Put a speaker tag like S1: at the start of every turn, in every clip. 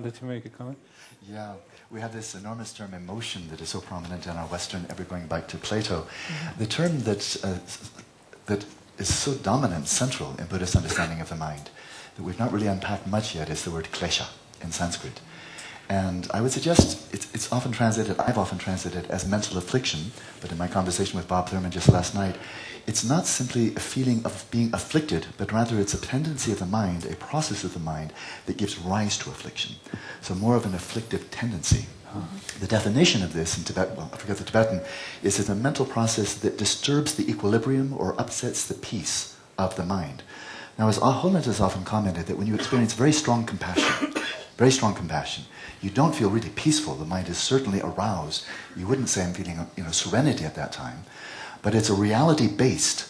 S1: wanted to make a comment?
S2: Yeah, we have this enormous term emotion that is so prominent in our Western, ever going back to Plato. The term that is so dominant, central in Buddhist understanding of the mind, that we've not really unpacked much yet, is the word klesha in Sanskrit. And I would suggest it's often translated, I've often translated it as mental affliction, but in my conversation with Bob Thurman just last night, it's not simply a feeling of being afflicted, but rather it's a tendency of the mind, a process of the mind that gives rise to affliction. So more of an afflictive tendency. The definition of this in Tibet, well, I forget the Tibetan, is it's a mental process that disturbs the equilibrium or upsets the peace of the mind. Now, as Holiness has often commented, that when you experience very strong compassion, you don't feel really peaceful. The mind is certainly aroused. You wouldn't say I'm feeling, serenity at that time, but it's a reality-based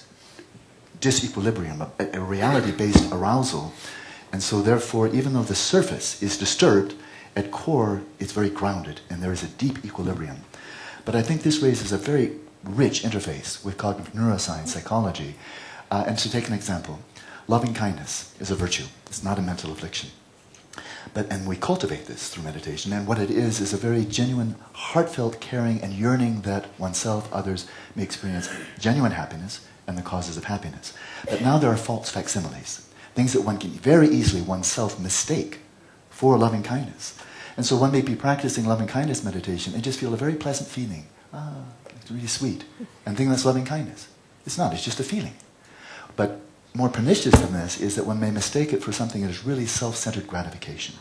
S2: disequilibrium, a reality-based arousal. And so therefore, even though the surface is disturbed, at core, it's very grounded, and there is a deep equilibrium. But I think this raises a very rich interface with cognitive neuroscience, psychology. And to take an example, loving kindness is a virtue. It's not a mental affliction. And we cultivate this through meditation, and what it is a very genuine, heartfelt caring and yearning that oneself, others may experience genuine happiness and the causes of happiness. But now there are false facsimiles, things that one can very easily oneself mistake for loving kindness. And so one may be practicing loving kindness meditation and just feel a very pleasant feeling. It's really sweet. And think that's loving kindness. It's not, it's just a feeling. But more pernicious than this is that one may mistake it for something that is really self-centered gratification,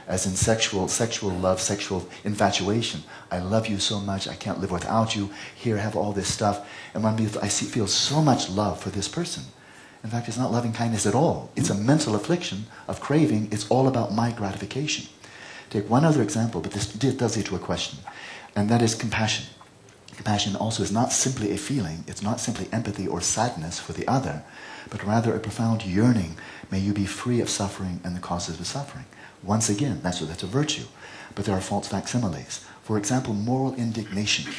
S2: as in sexual love, sexual infatuation. I love you so much, I can't live without you. Here, have all this stuff. And one feels so much love for this person. In fact, it's not loving kindness at all. It's a mental affliction of craving. It's all about my gratification. Take one other example, but this does lead to a question, and that is compassion. Compassion also is not simply a feeling. It's not simply empathy or sadness for the other, but rather a profound yearning. May you be free of suffering and the causes of suffering. Once again, that's a virtue. But there are false facsimiles. For example, moral indignation.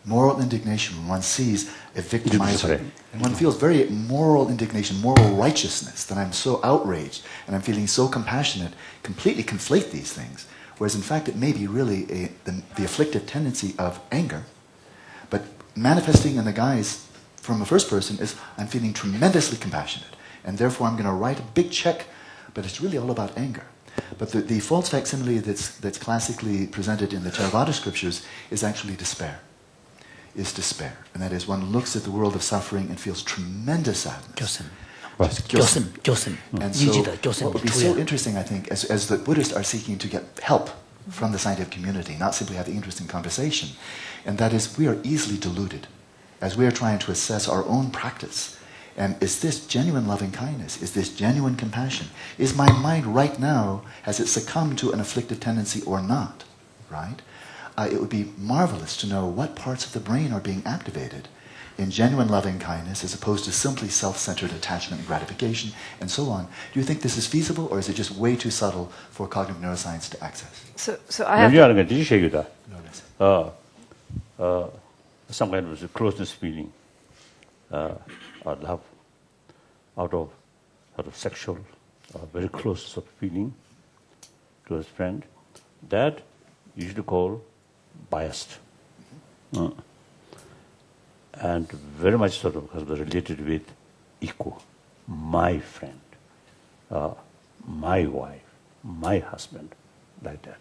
S2: Moral indignation, when one sees a victimizer, and one feels very moral indignation, moral righteousness, that I'm so outraged and I'm feeling so compassionate, completely conflate these things. Whereas in fact it may be really the afflictive tendency of anger, but manifesting in the guise from a first person is I'm feeling tremendously compassionate, and therefore I'm going to write a big check, but it's really all about anger. But the false facsimile that's classically presented in the Theravada scriptures is actually despair. Is despair. And that is one looks at the world of suffering and feels tremendous sadness.
S3: Gyosen.
S2: And so what would be so interesting, I think, as the Buddhists are seeking to get help from the scientific community, not simply have the interesting conversation, and that is we are easily deluded as we are trying to assess our own practice. And is this genuine loving kindness? Is this genuine compassion? Is my mind right now, has it succumbed to an afflictive tendency or not? Right? It would be marvelous to know what parts of the brain are being activated in genuine loving kindness as opposed to simply self-centered attachment and gratification and so on. Do you think this is feasible, or is it just way too subtle for cognitive neuroscience to access?
S3: So I have
S4: some kind of closeness feeling, or love, out of sort of sexual, very close sort of feeling to his friend, that usually called biased. And very much sort of related with equal, my friend, my wife, my husband, like that.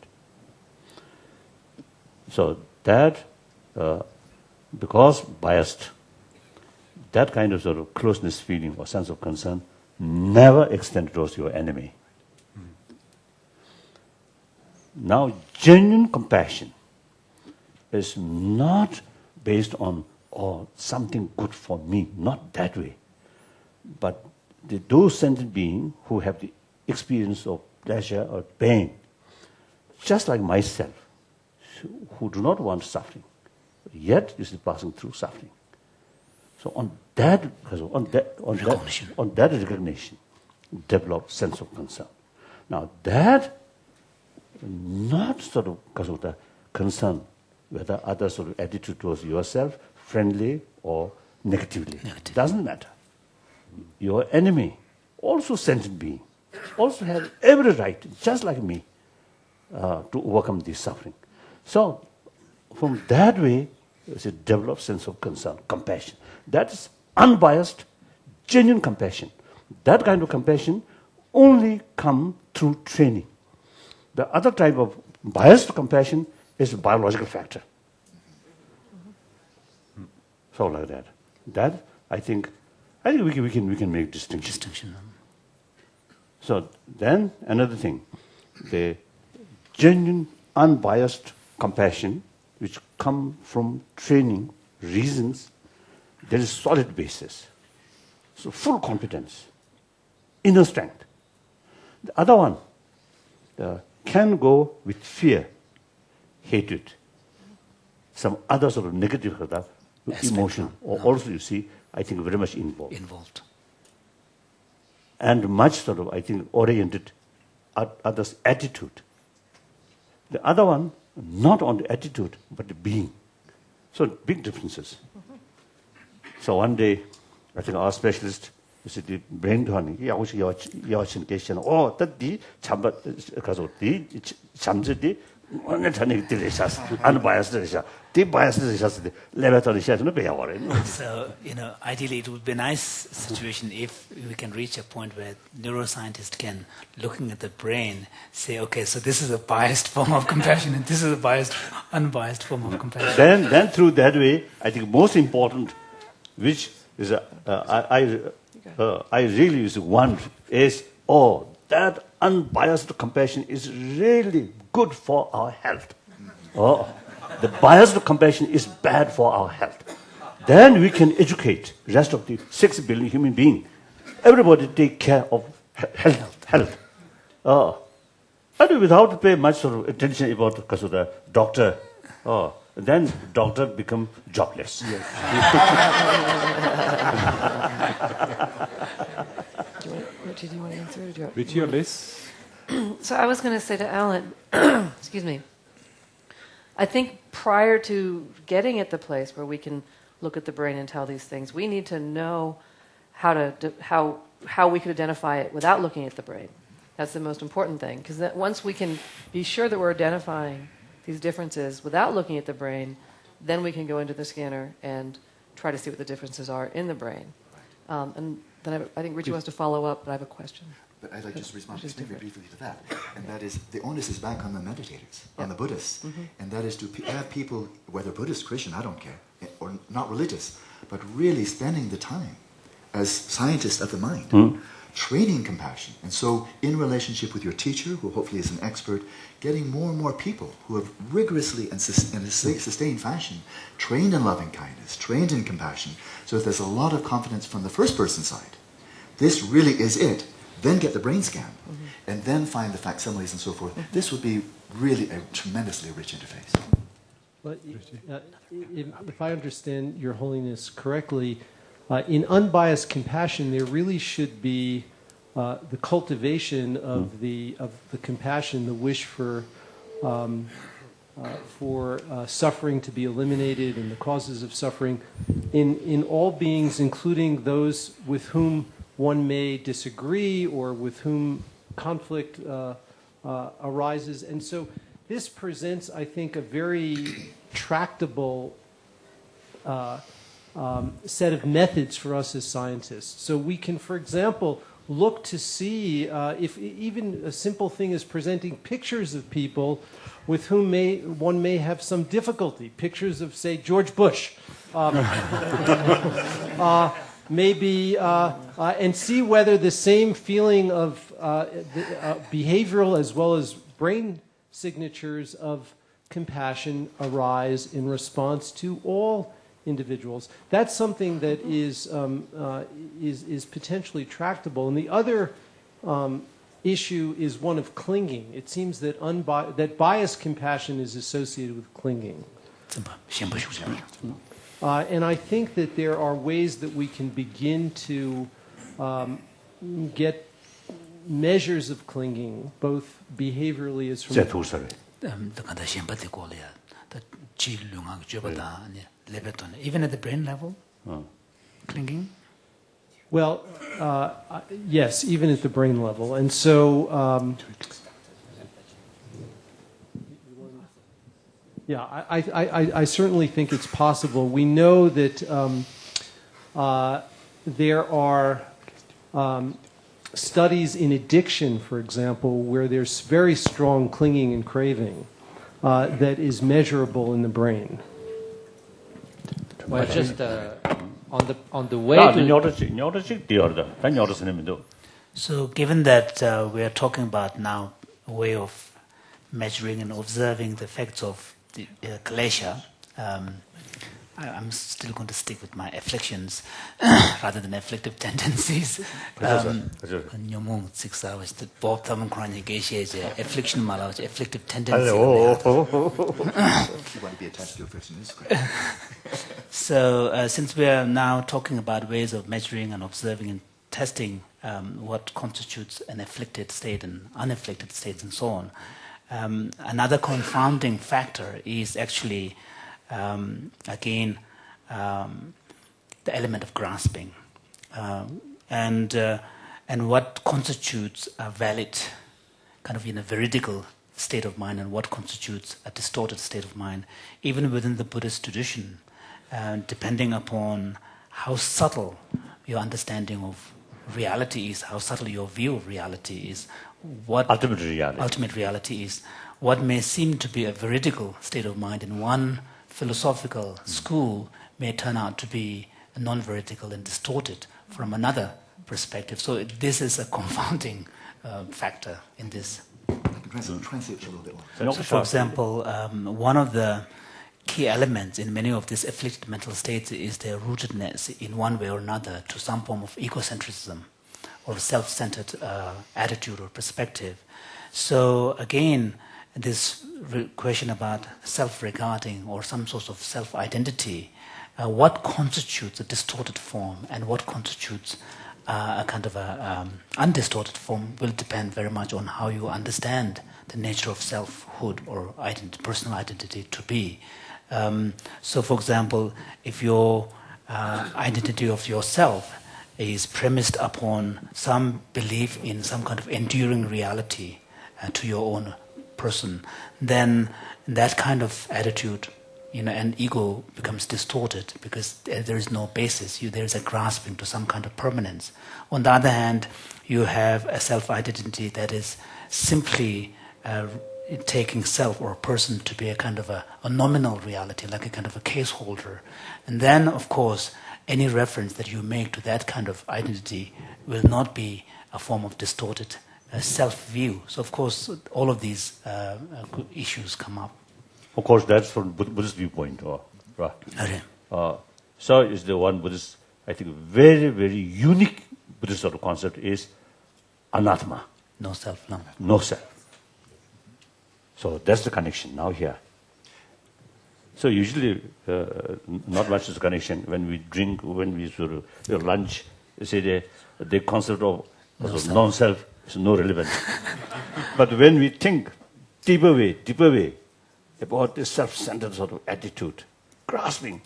S4: So that, because biased, that kind of sort of closeness feeling or sense of concern never extend towards your enemy. Now, genuine compassion is not based on something good for me, not that way. But those sentient beings who have the experience of pleasure or pain, just like myself, who do not want suffering, yet is passing through suffering. So on that recognition, develop sense of concern. Now that, not sort of because of the concern whether other sort of attitude towards yourself, friendly or negatively. Doesn't matter. Your enemy, also sentient being, also have every right, just like me, to overcome this suffering. So from that way, it's a developed sense of concern, compassion. That is unbiased, genuine compassion. That kind of compassion only comes through training. The other type of biased compassion is a biological factor. So like that. That I think we can make distinction. So then another thing, the genuine, unbiased compassion, which come from training, reasons, there is solid basis. So full competence, inner strength. The other one can go with fear, hatred, some other sort of negative emotion, or also you see, I think very much involved. And much sort of, I think, oriented at others' attitude. The other one, not on the attitude, but the being. So big differences. So one day, I think our specialist, the brain turning, that the unbiased,
S3: So, ideally it would be a nice situation if we can reach a point where neuroscientists can, looking at the brain, say, okay, so this is a biased form of compassion and this is a biased, unbiased form of compassion.
S4: Then through that way, I think most important, which is I really want is, that unbiased compassion is really good for our health. The biased compassion is bad for our health. Then we can educate the rest of the 6 billion human beings. Everybody take care of health. And without pay much sort of attention about because of the doctor. Then doctor become jobless.
S1: Did you want to answer it?
S5: With your list?
S1: So I was going to say to Alan, excuse me, I think prior to getting at the place where we can look at the brain and tell these things, we need to know how we could identify it without looking at the brain. That's the most important thing, because once we can be sure that we're identifying these differences without looking at the brain, then we can go into the scanner and try to see what the differences are in the brain. And then I think Richie wants to follow up, but I have a question.
S2: But I'd like just to respond extremely briefly to that. And that is, the onus is back on the meditators, on the Buddhists. And that is to have people, whether Buddhist, Christian, I don't care, or not religious, but really spending the time as scientists of the mind, training compassion. And so in relationship with your teacher, who hopefully is an expert, getting more and more people who have rigorously and in a sustained fashion trained in loving kindness, trained in compassion, so that there's a lot of confidence from the first person side. This really is it. Then get the brain scan, and then find the facsimiles and so forth. This would be really a tremendously rich interface.
S6: But if I understand Your Holiness correctly, in unbiased compassion, there really should be the cultivation of the compassion, the wish for suffering to be eliminated and the causes of suffering in all beings, including those with whom one may disagree or with whom conflict arises. And so this presents, I think, a very tractable set of methods for us as scientists. So we can, for example, look to see if even a simple thing is presenting pictures of people with whom one may have some difficulty. Pictures of, say, George Bush. Maybe, and see whether the same feeling of behavioral as well as brain signatures of compassion arise in response to all individuals. That's something that is potentially tractable. And the other issue is one of clinging. It seems that that biased compassion is associated with clinging. And I think that there are ways that we can begin to get measures of clinging, both behaviorally as from...
S3: Even at the brain level, clinging?
S6: Well, yes, even at the brain level. And so Yeah, I certainly think it's possible. We know that there are studies in addiction, for example, where there's very strong clinging and craving that is measurable in the brain.
S5: Well, just on the way to...
S3: So given that we are talking about now a way of measuring and observing the effects of the klesha, I'm still going to stick with my afflictions rather than afflictive tendencies. Nyomong 6 hours the Bob Thaman Kranya Geshe affliction malaj afflictive tendency.
S2: If you want to be attached to affliction, it's great.
S3: So since we are now talking about ways of measuring and observing and testing what constitutes an afflicted state and unafflicted states and so on, another confounding factor is actually again the element of grasping and what constitutes a valid kind of veridical state of mind and what constitutes a distorted state of mind, even within the Buddhist tradition, depending upon how subtle your understanding of reality is, how subtle your view of reality is, what ultimate reality is, what may seem to be a veridical state of mind in one philosophical school may turn out to be non-veridical and distorted from another perspective. So this is a confounding factor in this.
S2: Translate a little bit more.
S3: So for example, one of the key elements in many of these afflicted mental states is their rootedness in one way or another to some form of egocentrism or self-centered attitude or perspective. So again, this question about self-regarding or some sort of self-identity, what constitutes a distorted form and what constitutes a kind of a undistorted form will depend very much on how you understand the nature of selfhood or personal identity to be. So for example, if your identity of yourself is premised upon some belief in some kind of enduring reality to your own person, then that kind of attitude, and ego becomes distorted because there is no basis. There is a grasping to some kind of permanence. On the other hand, you have a self-identity that is simply taking self or a person to be a kind of a nominal reality, like a kind of a case holder. And then, of course, any reference that you make to that kind of identity will not be a form of distorted self-view. So, of course, all of these issues come up.
S4: Of course, that's from Buddhist viewpoint. Right.
S3: Okay.
S4: So is the one Buddhist, I think, very, very unique Buddhist sort of concept is anatma.
S3: No self, no.
S4: No self. So that's the connection now here. So usually, not much is the connection when we drink, when we sort of lunch. You say the concept of non-self is no relevance. But when we think deeper way about this self-centered sort of attitude, grasping,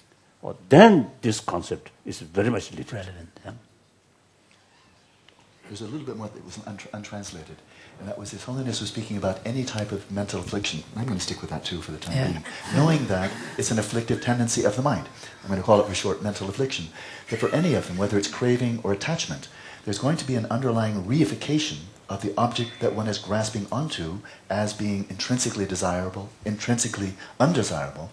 S4: then this concept is very much relevant.
S3: Yeah.
S2: There's a little bit more that was untranslated, and that was His Holiness was speaking about any type of mental affliction. I'm going to stick with that too for the time being. Knowing that it's an afflictive tendency of the mind. I'm going to call it for short mental affliction. That for any of them, whether it's craving or attachment, there's going to be an underlying reification of the object that one is grasping onto as being intrinsically desirable, intrinsically undesirable.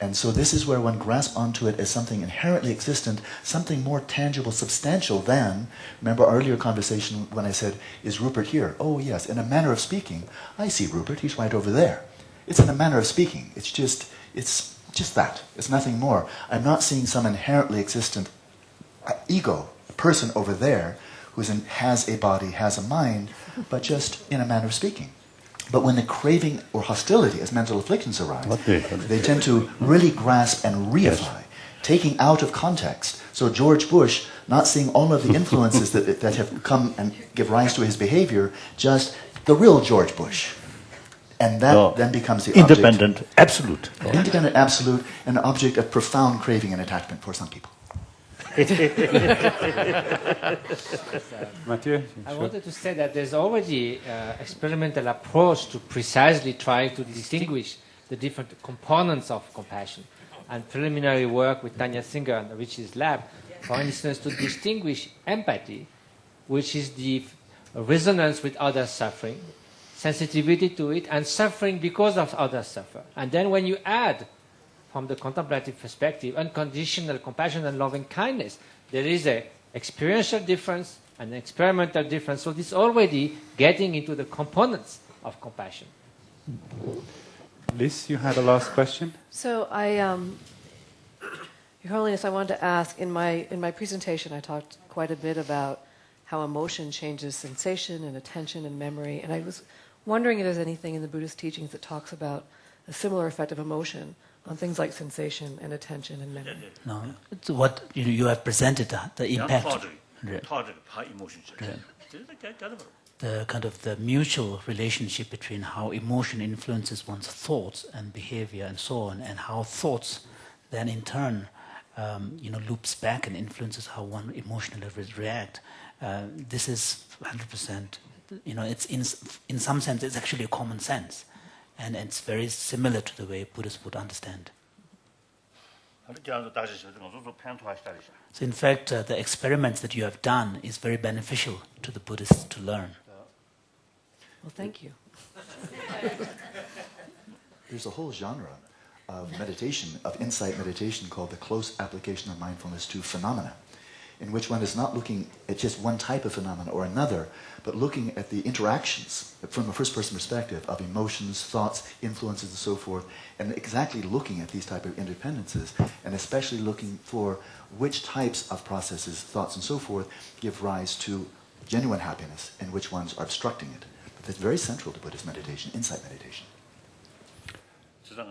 S2: And so this is where one grasps onto it as something inherently existent, something more tangible, substantial than, remember our earlier conversation when I said, is Rupert here? Oh yes, in a manner of speaking, I see Rupert, he's right over there. It's in a manner of speaking, it's just that, it's nothing more. I'm not seeing some inherently existent ego, person over there, who has a body, has a mind, but just in a manner of speaking. But when the craving or hostility as mental afflictions arise, they tend to really grasp and reify, taking out of context. So George Bush, not seeing all of the influences that have come and give rise to his behavior, just the real George Bush. And that then becomes the
S4: independent, absolute.
S2: Independent, absolute, and an object of profound craving and attachment for some people.
S5: Mathieu? I wanted to say that there's already experimental approach to precisely try to distinguish the different components of compassion. And preliminary work with Tanya Singer and Richie's lab, for instance, to distinguish empathy, which is the resonance with others' suffering, sensitivity to it, and suffering because of others' suffer. And then when you add, from the contemplative perspective, unconditional compassion and loving kindness, there is an experiential difference, an experimental difference. So this is already getting into the components of compassion.
S7: Liz, you had a last question?
S1: So Your Holiness, I wanted to ask, in my presentation I talked quite a bit about how emotion changes sensation and attention and memory, and I was wondering if there's anything in the Buddhist teachings that talks about a similar effect of emotion on things like sensation and attention and memory.
S3: No, it's what you have presented, the impact. The kind of the mutual relationship between how emotion influences one's thoughts and behavior and so on, and how thoughts then in turn loops back and influences how one emotionally react. This is 100%, it's in some sense it's actually a common sense, and it's very similar to the way Buddhists would understand. So in fact, the experiments that you have done is very beneficial to the Buddhists to learn.
S1: Well, thank you.
S2: There's a whole genre of meditation, of insight meditation, called the close application of mindfulness to phenomena, in which one is not looking at just one type of phenomena or another, but looking at the interactions from a first-person perspective of emotions, thoughts, influences, and so forth, and exactly looking at these type of interdependencies, and especially looking for which types of processes, thoughts, and so forth give rise to genuine happiness and which ones are obstructing it. But that's very central to Buddhist meditation, insight meditation.
S3: So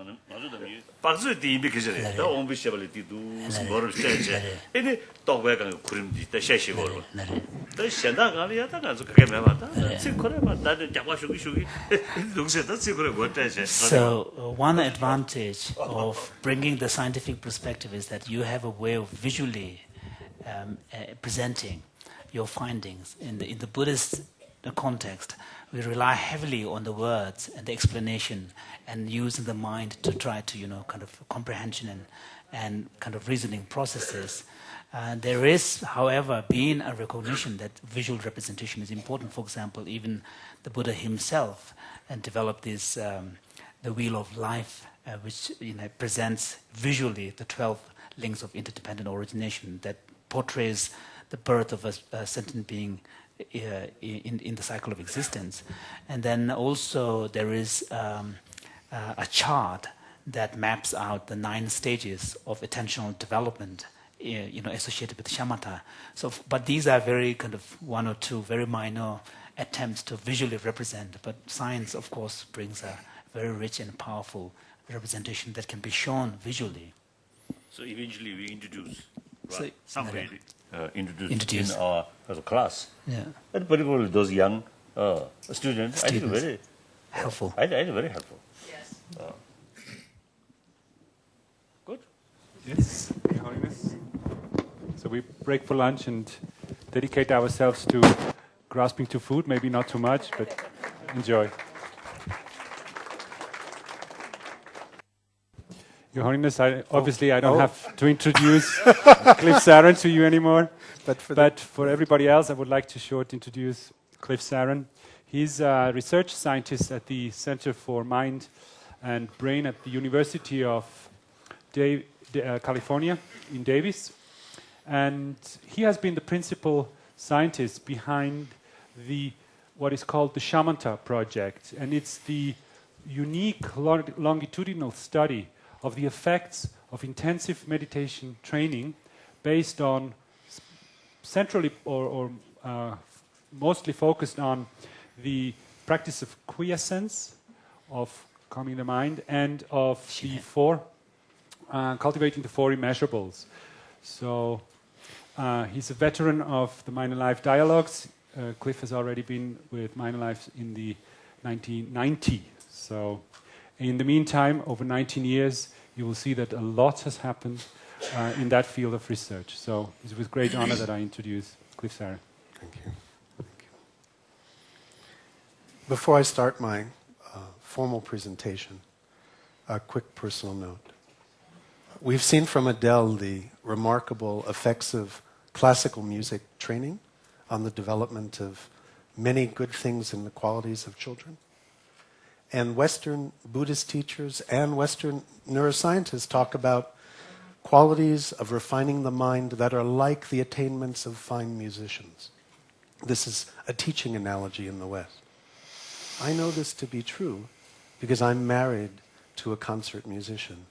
S3: one advantage of bringing the scientific perspective is that you have a way of visually presenting your findings. In the Buddhist context, we rely heavily on the words and the explanation and using the mind to try to, kind of comprehension and kind of reasoning processes. There is, however, been a recognition that visual representation is important. For example, even the Buddha himself developed this, the Wheel of Life, which presents visually the 12 links of interdependent origination that portrays the birth of a sentient being in the cycle of existence. And then also there is a chart that maps out the 9 stages of attentional development, associated with shamatha. So, but these are very kind of 1 or 2 very minor attempts to visually represent. But science, of course, brings a very rich and powerful representation that can be shown visually.
S8: So eventually we introduce,
S3: So,
S8: somebody
S3: introduce
S8: in our class.
S3: Yeah.
S8: And particularly those young students, I think very
S3: helpful.
S8: I think very helpful.
S1: Yes.
S8: Good.
S7: Yes, Your Holiness. So we break for lunch and dedicate ourselves to grasping to food, maybe not too much, but enjoy. Your Holiness, I don't have to introduce Cliff Saran to you anymore, but for everybody else, I would like to short introduce Cliff Saran. He's a research scientist at the Center for Mind and Brain at the University of California in Davis. And he has been the principal scientist behind what is called the Shamatha project. And it's the unique longitudinal study of the effects of intensive meditation training based on centrally or mostly focused on the practice of quiescence, of calming the mind, and of cultivating the 4 immeasurables. So he's a veteran of the Mind and Life dialogues. Cliff has already been with Mind and Life in the 1990s. So in the meantime, over 19 years, you will see that a lot has happened in that field of research. So it's with great honor that I introduce Cliff Saran.
S9: Thank you. Before I start my formal presentation, a quick personal note. We've seen from Adele the remarkable effects of classical music training on the development of many good things in the qualities of children. And Western Buddhist teachers and Western neuroscientists talk about qualities of refining the mind that are like the attainments of fine musicians. This is a teaching analogy in the West. I know this to be true because I'm married to a concert musician.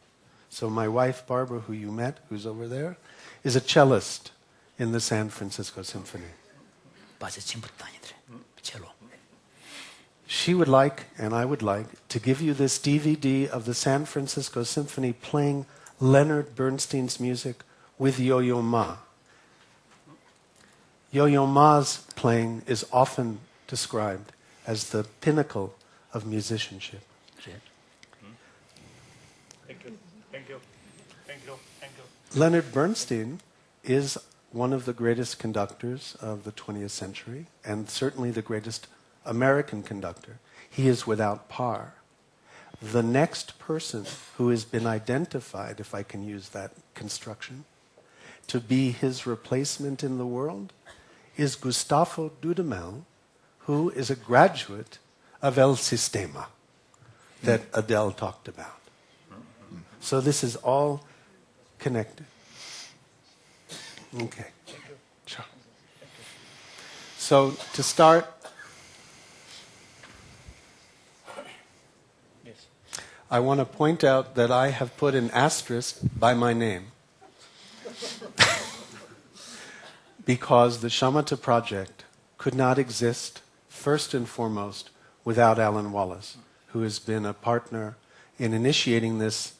S9: So my wife, Barbara, who you met, who's over there, is a cellist in the San Francisco Symphony. She would like, and I would like, to give you this DVD of the San Francisco Symphony playing Leonard Bernstein's music with Yo-Yo Ma. Yo-Yo Ma's playing is often described as the pinnacle of musicianship.
S8: Thank you. Thank you. Thank you. Thank you.
S9: Leonard Bernstein is one of the greatest conductors of the 20th century, and certainly the greatest American conductor. He is without par. The next person who has been identified, if I can use that construction, to be his replacement in the world is Gustavo Dudamel, who is a graduate of El Sistema that Adele talked about. So this is all connected. Okay. Sure. So to start, I want to point out that I have put an asterisk by my name because the Shamatha Project could not exist, first and foremost, without Alan Wallace, who has been a partner in initiating this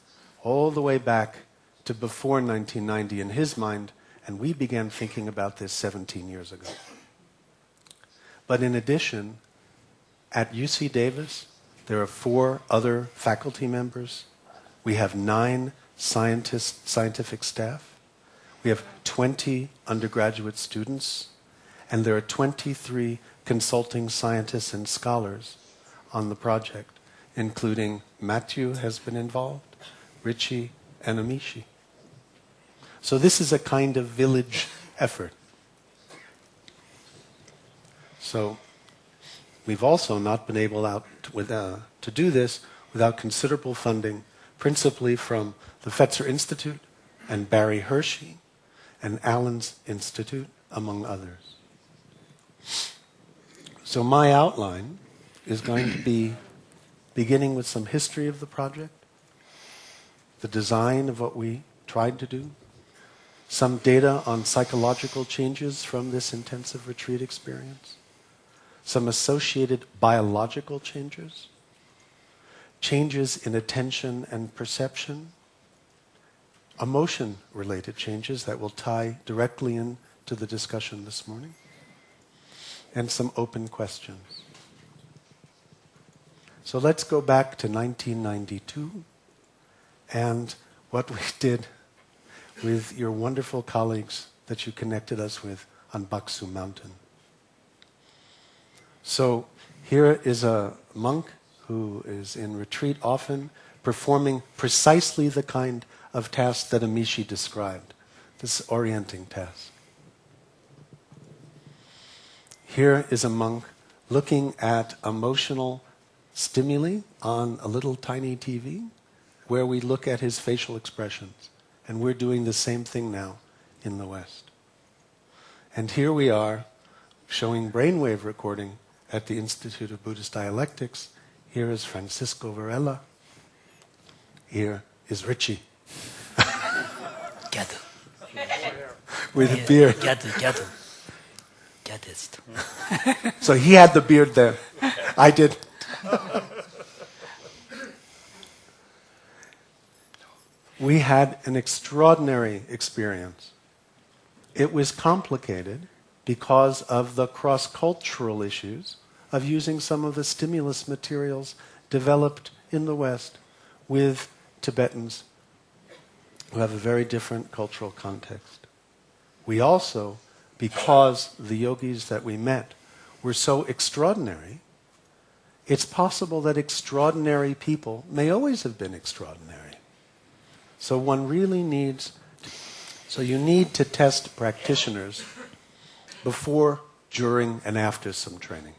S9: all the way back to before 1990 in his mind, and we began thinking about this 17 years ago. But in addition, at UC Davis, there are 4 other faculty members. We have 9 scientific staff. We have 20 undergraduate students. And there are 23 consulting scientists and scholars on the project, including Matthew has been involved, Richie, and Amishi. So this is a kind of village effort. So we've also not been able to do this without considerable funding, principally from the Fetzer Institute and Barry Hershey and Allen's Institute, among others. So my outline is going to be beginning with some history of the project, the design of what we tried to do, some data on psychological changes from this intensive retreat experience, some associated biological changes, changes in attention and perception, emotion-related changes that will tie directly into the discussion this morning, and some open questions. So let's go back to 1992 and what we did with your wonderful colleagues that you connected us with on Baksu Mountain. So here is a monk who is in retreat often, performing precisely the kind of task that Amishi described, this orienting task. Here is a monk looking at emotional stimuli on a little tiny TV where we look at his facial expressions. And we're doing the same thing now in the West. And here we are showing brainwave recording at the Institute of Buddhist Dialectics. Here is Francisco Varela. Here is Richie. With a beard. So he had the beard there. I did. We had an extraordinary experience. It was complicated because of the cross-cultural issues of using some of the stimulus materials developed in the West with Tibetans who have a very different cultural context. We also, because the yogis that we met were so extraordinary it's possible that extraordinary people may always have been extraordinary. So one really needs, so you need to test practitioners before, during, and after some training.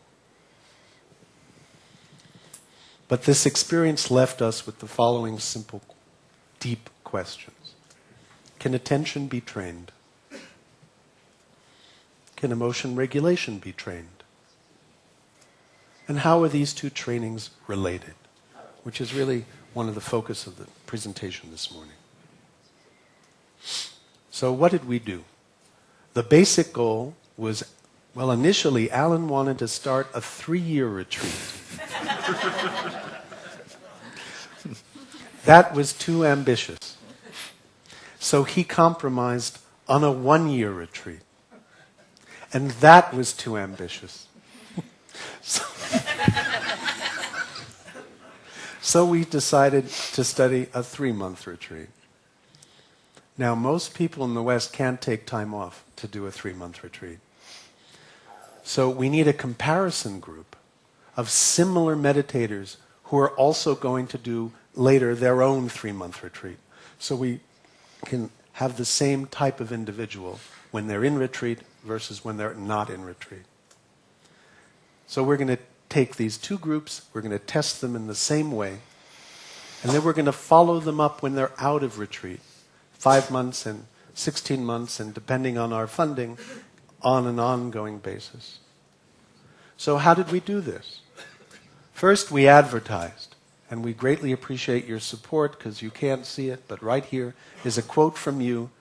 S9: But this experience left us with the following simple, deep questions. Can attention be trained? Can emotion regulation be trained? And how are these two trainings related? Which is really one of the focus of the presentation this morning. So what did we do? The basic goal was, well, initially Alan wanted to start a 3-year retreat. That was too ambitious. So he compromised on a 1-year retreat. And that was too ambitious. So we decided to study a 3-month retreat. Now, most people in the West can't take time off to do a 3-month retreat. So we need a comparison group of similar meditators who are also going to do later their own 3-month retreat. So we can have the same type of individual when they're in retreat versus when they're not in retreat. So we're going to take these two groups, we're going to test them in the same way, and then we're going to follow them up when they're out of retreat, 5 months and 16 months, and depending on our funding, on an ongoing basis. So how did we do this? First, we advertised, and we greatly appreciate your support because you can't see it, but right here is a quote from you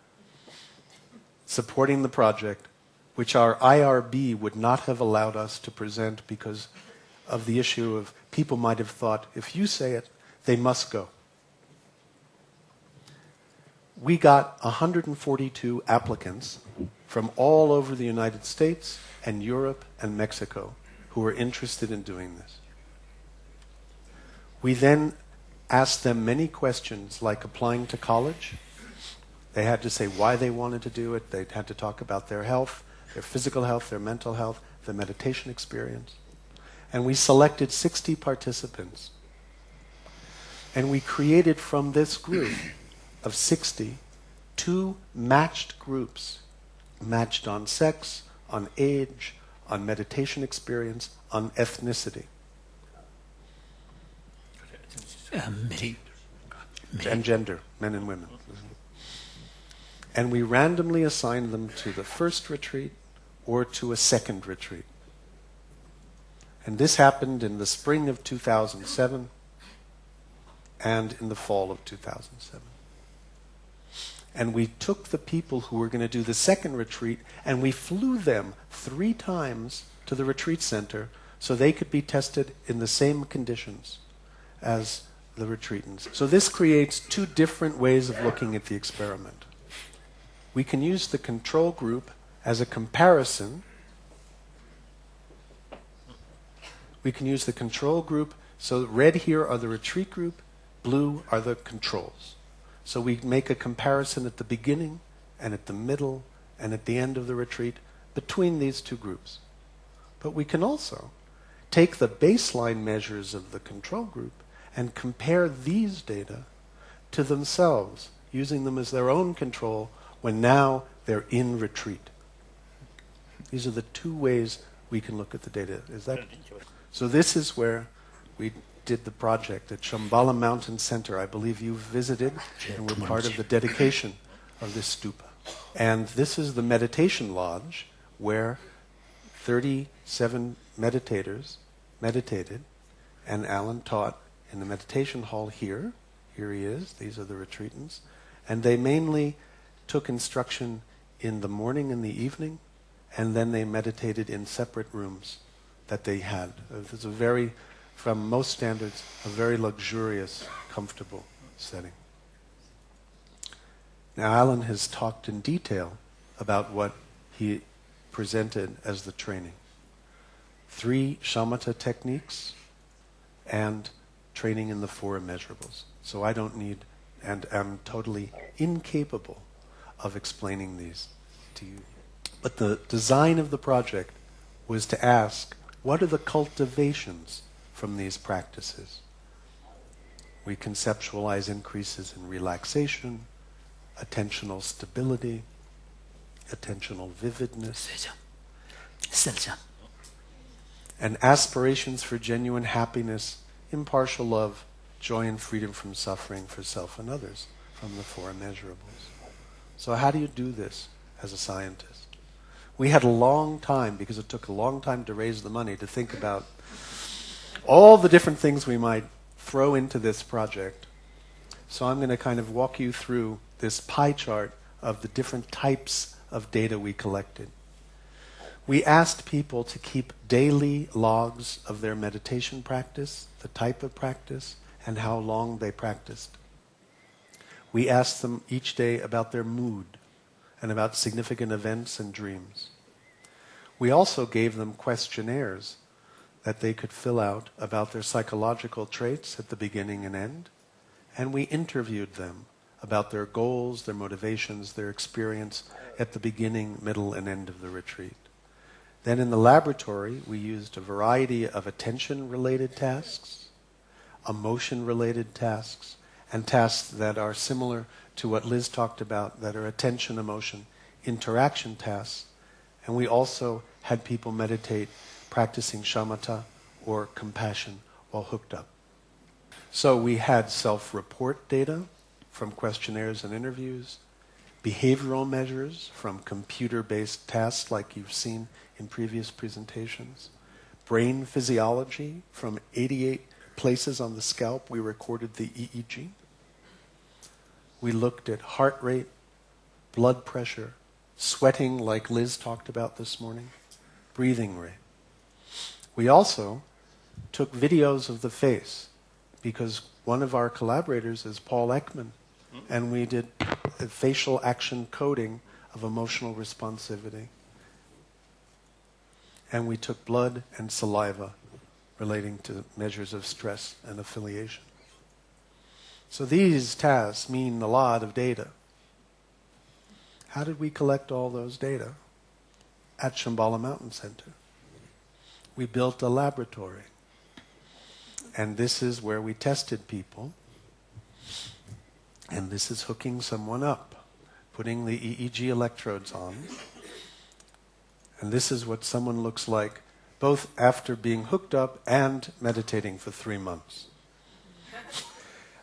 S9: supporting the project, which our IRB would not have allowed us to present because of the issue of people might have thought, if you say it, they must go. We got 142 applicants from all over the United States and Europe and Mexico who were interested in doing this. We then asked them many questions like applying to college. They had to say why they wanted to do it. They had to talk about their health, their physical health, their mental health, their meditation experience. And we selected 60 participants. And we created from this group of 60 2 matched groups, matched on sex, on age, on meditation experience, on ethnicity. And gender, men and women. And we randomly assigned them to the first retreat or to a second retreat. And this happened in the spring of 2007 and in the fall of 2007. And we took the people who were going to do the second retreat and we flew them 3 times to the retreat center so they could be tested in the same conditions as the retreatants. So this creates 2 different ways of looking at the experiment. We can use the control group as a comparison. We can use the control group, so red here are the retreat group, blue are the controls. So we make a comparison at the beginning and at the middle and at the end of the retreat between these 2 groups. But we can also take the baseline measures of the control group and compare these data to themselves, using them as their own control when now they're in retreat. These are the 2 ways we can look at the data. Is that? So this is where we did the project at Shambhala Mountain Center. I believe you visited and were part of the dedication of this stupa. And this is the meditation lodge where 37 meditators meditated, and Alan taught in the meditation hall here. Here he is. These are the retreatants. And they mainly took instruction in the morning and the evening, and then they meditated in separate rooms that they had. It was a very, from most standards, a very luxurious, comfortable setting. Now, Alan has talked in detail about what he presented as the training. 3 shamatha techniques and training in the 4 immeasurables. So I don't need, and am totally incapable of explaining these to you. But the design of the project was to ask, what are the cultivations from these practices. We conceptualize increases in relaxation, attentional stability, attentional vividness, and aspirations for genuine happiness, impartial love, joy and freedom from suffering for self and others, from the four immeasurables. So how do you do this as a scientist? We had a long time, because it took a long time to raise the money, to think about all the different things we might throw into this project. So I'm going to kind of walk you through this pie chart of the different types of data we collected. We asked people to keep daily logs of their meditation practice, the type of practice, and how long they practiced. We asked them each day about their mood and about significant events and dreams. We also gave them questionnaires that they could fill out about their psychological traits at the beginning and end, and we interviewed them about their goals, their motivations, their experience at the beginning, middle, and end of the retreat. Then in the laboratory, we used a variety of attention-related tasks, emotion-related tasks, and tasks that are similar to what Liz talked about, that are attention, emotion, interaction tasks. And we also had people meditate practicing shamatha or compassion while hooked up. So we had self-report data from questionnaires and interviews, behavioral measures from computer-based tasks like you've seen in previous presentations, brain physiology from 88 places on the scalp. We recorded the EEG. We looked at heart rate, blood pressure, sweating like Liz talked about this morning, breathing rate. We also took videos of the face because one of our collaborators is Paul Ekman, and we did a facial action coding of emotional responsivity. And we took blood and saliva relating to measures of stress and affiliation. So these tasks mean a lot of data. How did we collect all those data? At Shambhala Mountain Center. We built a laboratory. And this is where we tested people. And this is hooking someone up, putting the EEG electrodes on. And this is what someone looks like both after being hooked up and meditating for 3 months.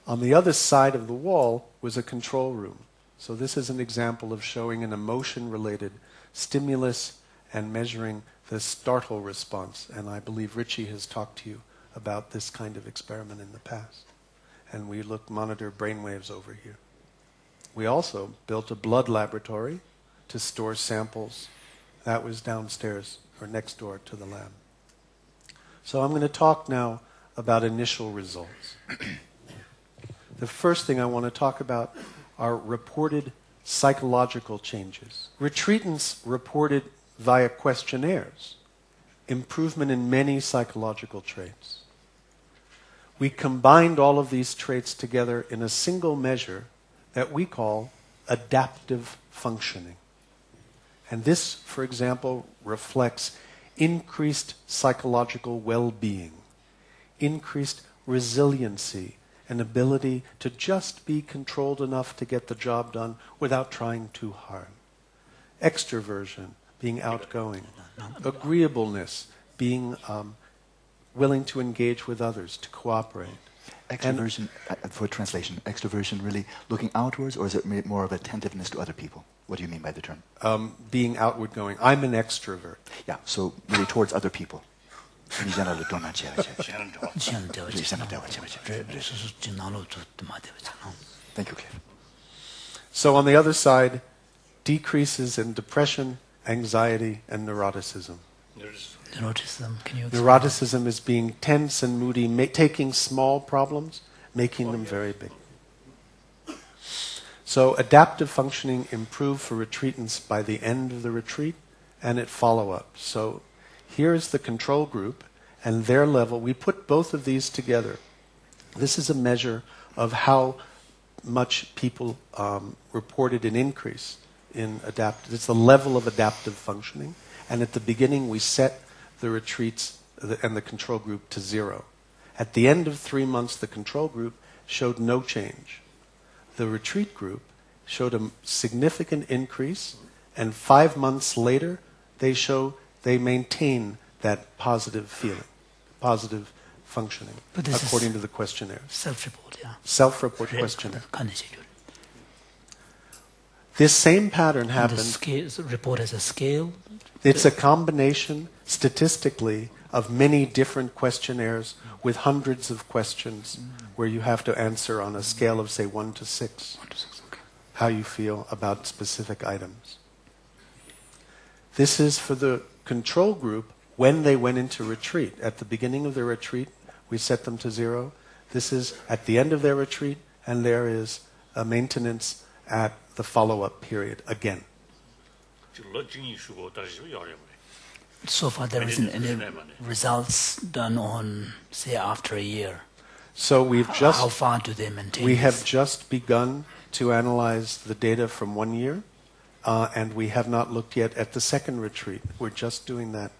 S9: On the other side of the wall was a control room. So this is an example of showing an emotion-related stimulus and measuring the startle response. And I believe Richie has talked to you about this kind of experiment in the past. And we monitor brainwaves over here. We also built a blood laboratory to store samples. That was downstairs or next door to the lab. So I'm going to talk now about initial results. The first thing I want to talk about are reported psychological changes. Retreatants reported via questionnaires improvement in many psychological traits. We combined all of these traits together in a single measure that we call adaptive functioning. And this, for example, reflects increased psychological well-being, increased resiliency, an ability to just be controlled enough to get the job done without trying too hard. Extroversion, being outgoing. Agreeableness, being willing to engage with others, to cooperate.
S2: Extroversion, for translation, extroversion really looking outwards, or is it more of attentiveness to other people? What do you mean by the term?
S9: Being outward going. I'm an extrovert.
S2: Yeah, so really towards other people. Thank you, Cliff.
S9: So on the other side, decreases in depression, anxiety, and neuroticism.
S3: Neuroticism, can you explain?
S9: Neuroticism is being tense and moody, taking small problems, making them very big. So adaptive functioning improved for retreatants by the end of the retreat and at follow-up. So here's the control group and their level. We put both of these together. This is a measure of how much people reported an increase in adaptive. It's the level of adaptive functioning. And at the beginning, we set the retreats and the control group to 0. At the end of 3 months, the control group showed no change. The retreat group showed a significant increase, and 5 months later, they maintain that positive feeling, positive functioning,
S3: But this
S9: according
S3: is
S9: to the questionnaire.
S3: self-report, yeah.
S9: Self-report questionnaire.
S3: 간이시죠.
S9: This same pattern
S3: And the
S9: happened.
S3: scale, report as a scale.
S9: It's a combination, statistically, of many different questionnaires with hundreds of questions where you have to answer on a scale of, say, 1 to 6, how you feel about specific items. This is for the control group when they went into retreat. At the beginning of their retreat, we set them to 0. This is at the end of their retreat, and there is a maintenance at the follow-up period again.
S3: So far, there isn't any results done on, say, after a year.
S9: So
S3: How far do they maintain?
S9: we
S3: this?
S9: have just begun to analyze the data from 1 year, and we have not looked yet at the second retreat. We're just doing that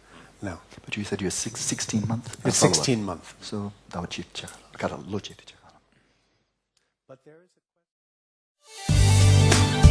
S9: now.
S2: But you said you're 16 months?
S9: It's 16 months.
S2: So,
S9: But there is a question.